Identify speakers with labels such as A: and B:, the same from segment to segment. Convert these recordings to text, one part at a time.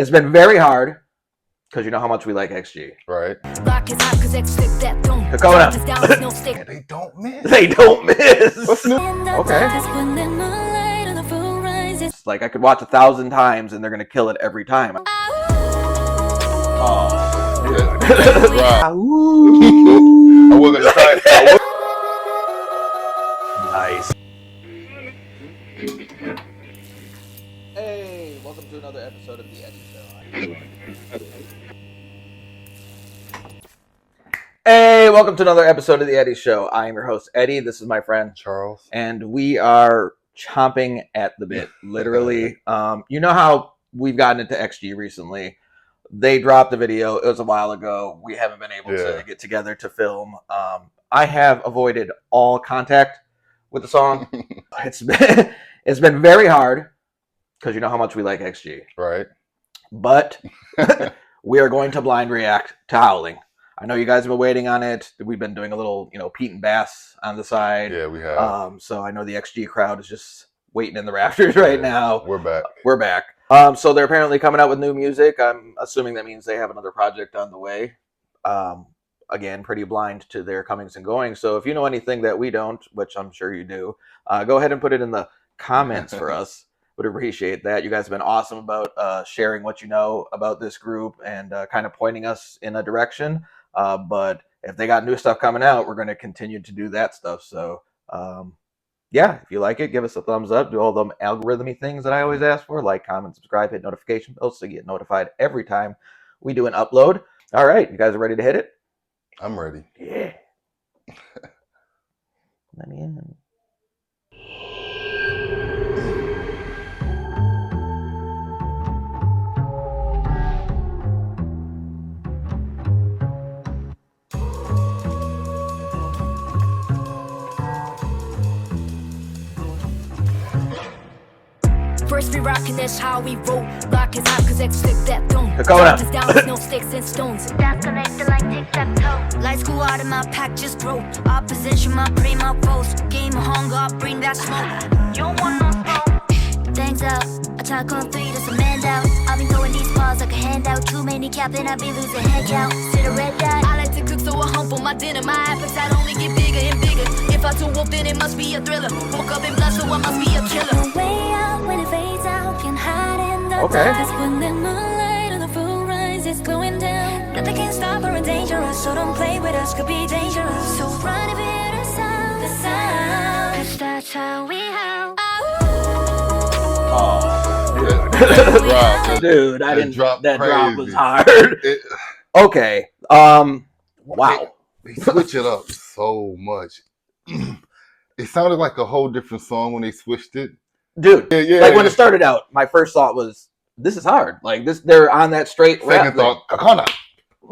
A: It's been very hard because you know how much we like XG.
B: Right.
A: Hakona.
B: They don't miss.
A: They don't miss.
B: What's new?
A: Okay. It's like I could watch 1,000 times and they're gonna kill it every time.
B: Oh,
A: Right.
B: I wasn't excited.
A: Nice. Hey, welcome to another episode of The Eddie Show. Hey, welcome to another episode of The Eddie Show. I am your host, Eddie. This is my friend,
B: Charles.
A: And we are chomping at the bit, literally. You know how we've gotten into XG recently. They dropped a video. It was a while ago. We haven't been able to get together to film. I have avoided all contact with the song. It's been very hard because you know how much we like XG.
B: Right.
A: But we are going to blind react to Howling. I know you guys have been waiting on it. We've been doing a little, Pete and Bass on the side.
B: Yeah, we have.
A: So I know the XG crowd is just waiting in the rafters right now.
B: We're back.
A: We're back. So they're apparently coming out with new music. I'm assuming that means they have another project on the way. Again, pretty blind to their comings and goings. So if you know anything that we don't, which I'm sure you do, go ahead and put it in the comments for us. Would appreciate that. You guys have been awesome about sharing what you know about this group and kind of pointing us in a direction. But if they got new stuff coming out, we're going to continue to do that stuff. So, yeah, if you like it, give us a thumbs up. Do all the algorithmy things that I always ask for. Like, comment, subscribe, hit notification bells so you get notified every time we do an upload. All right, you guys are ready to hit it?
B: I'm ready.
A: Yeah. Let me in.
C: First we rockin', that's how we roll. Block is hot, cause X flip that dome.
A: Hakona.
C: Is down with no sticks and stones. That's connected like tic-tac-toe. Lights go out and my pack just grow. Opposition, my brain, my foes. Game of hunger, bring that smoke. You don't want no smoke. Thanks out, attack on 3, that's a man down. I've been throwing these balls like a handout. Too many cap and I be losing head count. Sit a red dot. I like to cook so I hump on my dinner. My appetite only get bigger and bigger. If I too wolf, then it must be a thriller. Woke up in blood, so I must be a killer. Way out when it fades out, can hide in the
A: Okay.
C: dark. That's when the moonlight and the full rise is going down. Nothing can stop her and dangerous, so don't play with us, could be dangerous. So run if you hear the sound, cause that's how we howl.
A: Oh,
B: Right.
A: dude, I didn't.
B: Drop
A: That drop
B: crazy.
A: was hard. Okay. Wow.
B: They switch it up so much. It sounded like a whole different song when they switched it.
A: Dude,
B: Yeah.
A: like when it started out, my first thought was, this is hard. Like this, they're on that straight rap.
B: Second thought, Hakona.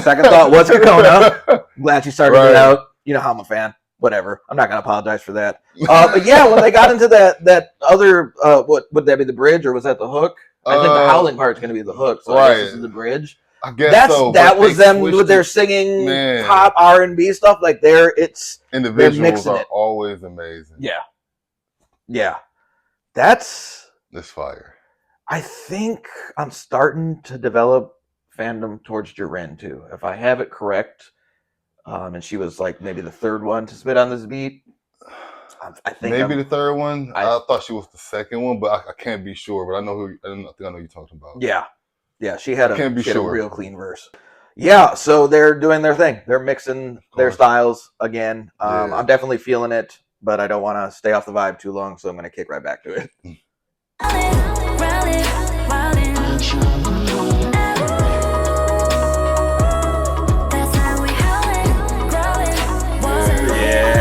A: Second thought, what's Hakona? Glad you started it
B: Right.
A: out. You know how I'm a fan. Whatever. I'm not gonna apologize for that. But yeah, when they got into that other, what would that be, the bridge or was that the hook? I think the howling part's gonna be the hook. So I guess this is the bridge.
B: I guess so.
A: That
B: but
A: was
B: they
A: them
B: switched
A: with their
B: it.
A: singing
B: Man.
A: pop R&B stuff. Like
B: And the
A: they're
B: visuals
A: mixing
B: are
A: it.
B: always amazing.
A: yeah. That's.
B: It's fire.
A: I think I'm starting to develop fandom towards Jaren too. If I have it correct, and she was like maybe the third one to spit on this beat. I think
B: Maybe the third one.
A: I
B: I thought she was the second one, but I can't be sure. But I know who. I think I know who you're talking about.
A: Yeah, she had
B: Can't be
A: a
B: sure.
A: real clean verse. Yeah, so they're doing their thing. They're mixing their styles again.
B: Yeah.
A: I'm definitely feeling it, but I don't want to stay off the vibe too long, so I'm going to kick right back to it.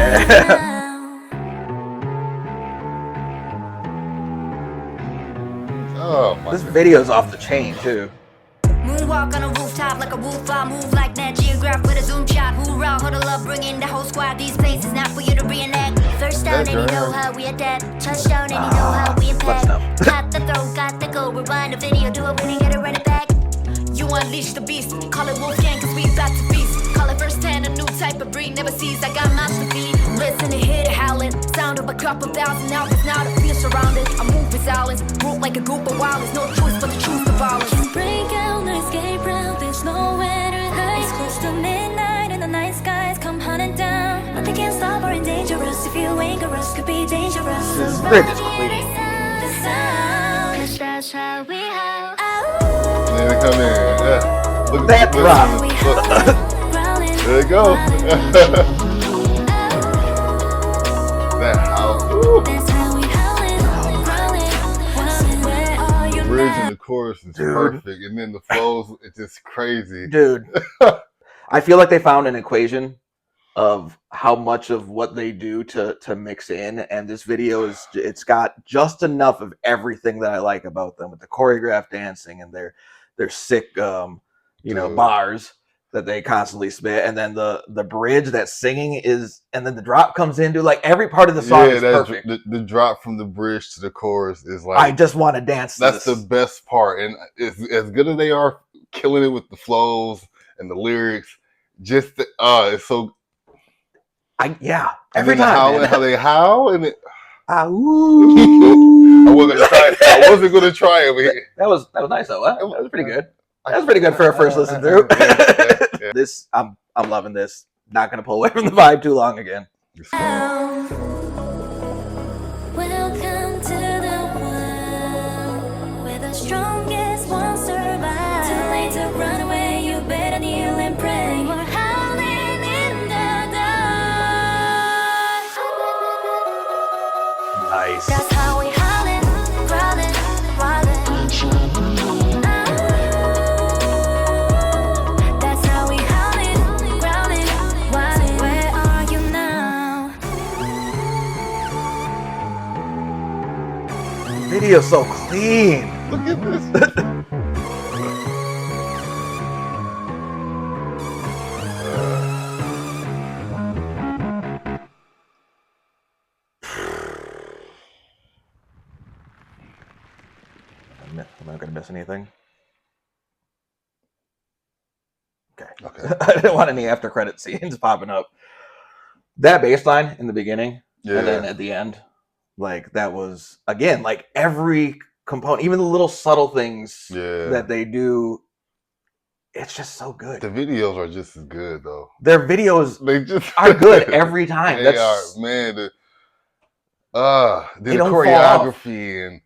A: Yeah.
B: Oh my.
A: This video's off the chain too.
C: Moonwalk on a rooftop like a wolf. I move like that geograph with a zoom shot. Hoorah, huddle up, bring in the whole squad. These places not for you to reenact. First down, and you know how we adapt. Touchdown, and you know how we impact. Got the throw, got the goal. Rewind the video, do it when you get it, run it back. You want unleash the beast. Call it Wolfgang, cause we about to feast. Call it first hand, a new type of breed. Never sees, I got mouths to feed. Listen to hear the howling. Sound of a couple thousand albums, now the feel surrounded. I move with silence, group like a group of wild. There's no choice but to choose the violence. Can't break out, no escape route. There's nowhere to hide. It's close to midnight and the night skies come hunting down. Nothing can stop or endanger us. If you anger us, could be dangerous.
A: This bridge is clean.
C: Cause that's how we howl.
B: Then they come in. Yeah. Look
A: That drop.
B: Look. There you go. That house. Ooh. The bridge and the chorus is perfect, and then the flows, it's just crazy.
A: Dude, I feel like they found an equation of how much of what they do to mix in, and this video it's got just enough of everything that I like about them, with the choreographed dancing and their sick bars that they constantly spit, and then the bridge, that singing is, and then the drop comes into, like, every part of the song is perfect.
B: The drop from the bridge to the chorus is like,
A: I just want to dance to
B: that's
A: this.
B: the best part, and as good as they are killing it with the flows and the lyrics, just it's so.
A: Every time,
B: how they howl, and it.
A: I
B: wasn't gonna try it. But
A: that was nice though. Huh? That was pretty good. That was pretty good for a first listen through.
B: Yeah.
A: This, I'm loving this. Not gonna pull away from the vibe too long again.
C: Welcome to the world where the strongest won't survive. Too late to run away, you better kneel and pray. We're howling in the dark.
A: Nice.
C: That's how we howling, growling, wildin'. That's how we howling, growling, wildin'. Where are you now?
A: Video's so clean.
B: Look at this.
A: Am I gonna miss anything? Okay. I didn't want any after credit scenes popping up. That bass line in the beginning, and then at the end, like, that was, again, like, every component, even the little subtle things that they do, it's just so good.
B: The videos are just as good though.
A: Their videos
B: They just
A: are good every time.
B: They are, man. The choreography and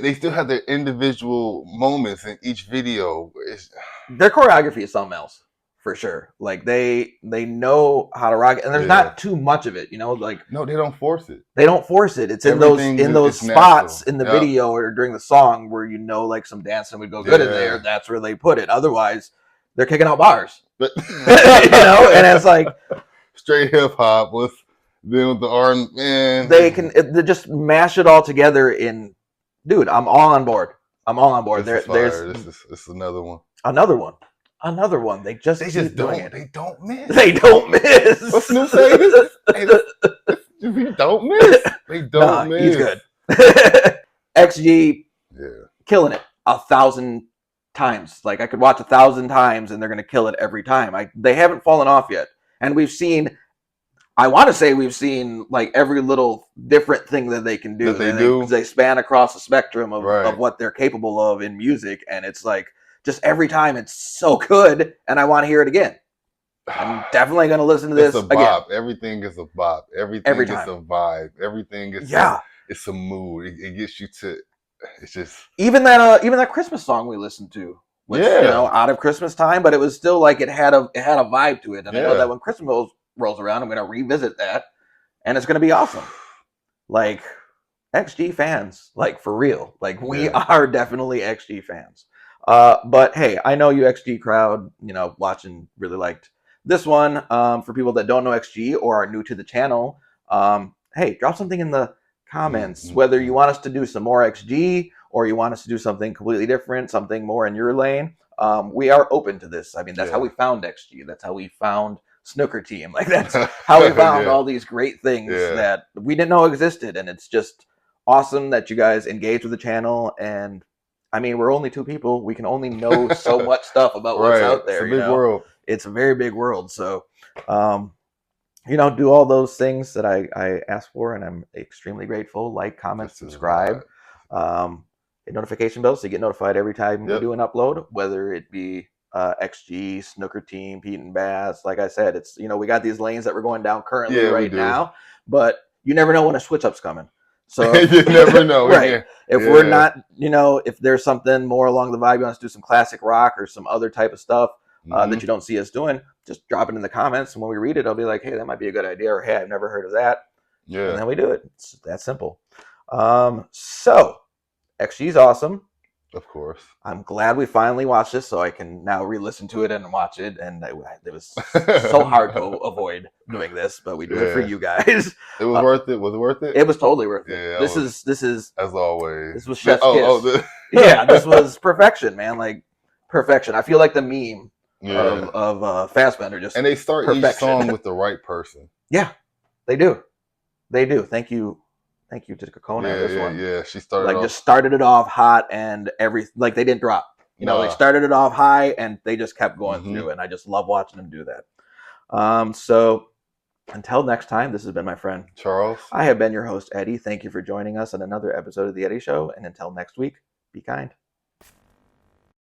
B: they still have their individual moments in each video.
A: Their choreography is something else, for sure. Like, they know how to rock it, and there's not too much of it, like,
B: no, they don't force it.
A: They don't force it. It's
B: Everything
A: in those
B: is
A: spots
B: natural.
A: in the video or during the song where like some dancing would go good in there. That's where they put it. Otherwise, they're kicking out bars.
B: But
A: and it's like
B: straight hip hop with the R, man.
A: They just mash it all together in. Dude, I'm all on board.
B: This is another one.
A: Another one. They just
B: don't.
A: It.
B: They don't miss.
A: They don't miss.
B: What's Snoop saying? We don't miss. They don't miss.
A: He's good. XG, killing it 1,000 times. Like, I could watch 1,000 times, and they're gonna kill it every time. They haven't fallen off yet, and we've seen like every little different thing that they can do. They span across the spectrum of what they're capable of in music, and it's like, just every time it's so good, and I want to hear it again. I'm definitely going to listen to this
B: it's a bop.
A: again.
B: Everything is a bop. Everything is a vibe. Everything is it's a mood. It gets you to. It's just
A: even that Christmas song we listened to. Was, out of Christmas time, but it was still like it had a vibe to it, and I know that when Christmas rolls around, I'm going to revisit that, and it's going to be awesome. Like, XG fans, like, for real. Like, we are definitely XG fans. But hey, I know you XG crowd, watching, really liked this one. For people that don't know XG or are new to the channel, hey, drop something in the comments, whether you want us to do some more XG or you want us to do something completely different, something more in your lane. We are open to this. I mean, that's how we found XG. That's how we found Snooker Team. Like, that's how we found all these great things that we didn't know existed. And it's just awesome that you guys engage with the channel. And I mean, we're only two people. We can only know so much stuff about what's out there.
B: It's a big world.
A: It's a very big world. So, do all those things that I asked for, and I'm extremely grateful. Like, comment, subscribe, hit notification bells so you get notified every time we do an upload, whether it be XG, Snooker Team, Pete and Bass. Like I said, it's we got these lanes that we're going down currently right now, but you never know when a switch up's coming. So
B: you never know,
A: right? If we're not, if there's something more along the vibe, you want us to do some classic rock or some other type of stuff that you don't see us doing, just drop it in the comments, and when we read it, I'll be like, hey, that might be a good idea, or hey, I've never heard of that. Yeah, and then we do it. It's that simple. So XG's awesome.
B: Of course.
A: I'm glad we finally watched this, so I can now re-listen to it and watch it. And it was so hard to avoid doing this, but we do it for you guys.
B: It was worth it. Was it worth it?
A: It was totally worth it.
B: Yeah,
A: this is
B: as always.
A: This was chef's kiss. Yeah, this was perfection, man. Like perfection. I feel like the meme of Fassbender. Just
B: and they start each song with the right person.
A: Yeah, they do. They do. Thank you to Kokona. This one.
B: Yeah, she started
A: just started it off hot, and they didn't drop. They started it off high, and they just kept going through. And I just love watching them do that. So until next time, this has been my friend
B: Charles.
A: I have been your host, Eddie. Thank you for joining us on another episode of the Eddie Show. And until next week, be kind.